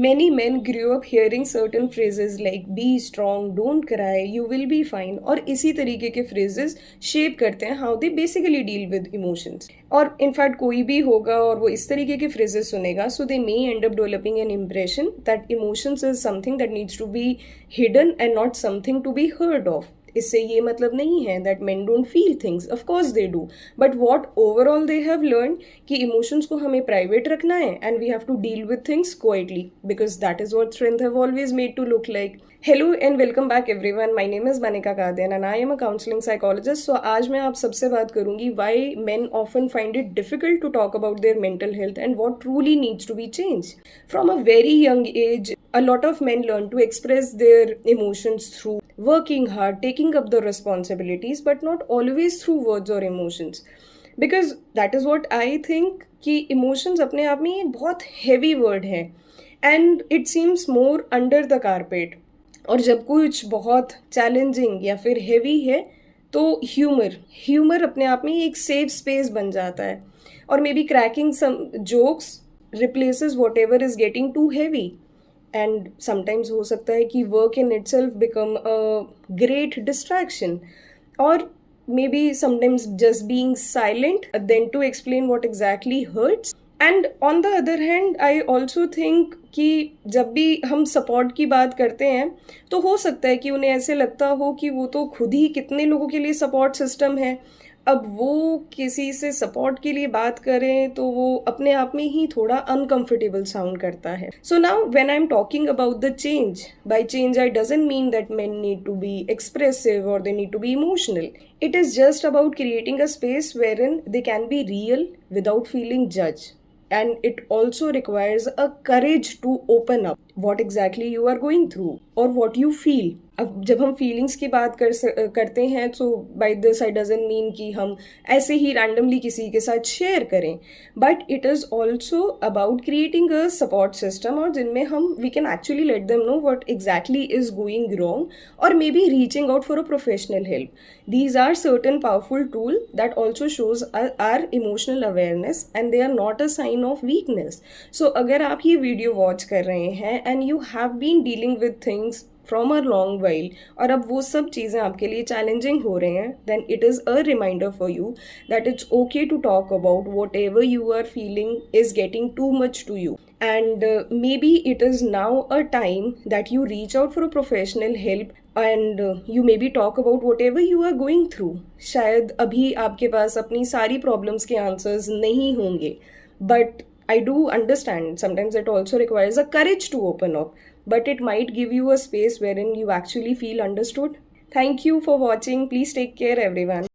Many men grew up hearing certain phrases like be strong, don't cry, you will be fine और इसी तरीके के phrases shape करते हैं how they basically deal with emotions. और in fact कोई भी होगा और वो इस तरीके के phrases सुनेगा so they may end up developing an impression that emotions is something that needs to be hidden and not something to be heard of. इससे ये मतलब नहीं है that men don't feel things, of course they do, but what overall they have learned कि emotions को हमें private रखना है and we have to deal with things quietly because that is what strength have always made to look like. Hello and welcome back everyone. My name is Manika Kadian and I am a counseling psychologist. So आज मैं आप सबसे बात करूंगी why men often find it difficult to talk about their mental health and what truly needs to be changed. From a very young age, a lot of men learn to express their emotions through working hard, taking up the responsibilities, but not always through words or emotions. Because that is what I think कि emotions अपने आप में एक बहुत heavy word है and it seems more under the carpet. और जब कुछ बहुत challenging या फिर heavy है तो humor अपने आप में एक safe space बन जाता है और maybe cracking some jokes replaces whatever is getting too heavy. And sometimes हो सकता है कि work in itself become a great distraction और maybe sometimes just being silent than to explain what exactly hurts. And on the other hand I also think कि जब भी हम support की बात करते हैं तो हो सकता है कि उन्हें ऐसे लगता हो कि वो तो खुद ही कितने लोगों के लिए सपोर्ट सिस्टम है, अब वो किसी से सपोर्ट के लिए बात करें तो वो अपने आप में ही थोड़ा अनकंफर्टेबल साउंड करता है. So now when I am talking about the change, by change I doesn't mean that men need to be expressive or they need to be emotional. It is just about creating a space wherein they can be real without feeling judged. And it also requires a courage to open up what exactly you are going through or what you feel. अब जब हम feelings की बात करते हैं तो by this I doesn't mean कि हम ऐसे ही रैंडमली किसी के साथ शेयर करें, but it is also about creating a support system और जिनमें हम we can actually let them know what exactly is going wrong और maybe reaching out for a professional help. These are certain powerful tool that also shows our emotional awareness and they are not a sign of weakness. So अगर आप ये video watch कर रहे हैं and you have been dealing with things from a long while और अब वो सब चीज़ें आपके लिए challenging हो रहे हैं, then it is a reminder for you that it's okay to talk about whatever you are feeling is getting too much to you. And maybe it is now a time that you reach out for a professional help and you maybe talk about whatever you are going through. शायद अभी आपके पास अपनी सारी problems के answers नहीं होंगे, but I do understand sometimes it also requires a courage to open up, but it might give you a space wherein you actually feel understood. Thank you for watching. Please take care, everyone.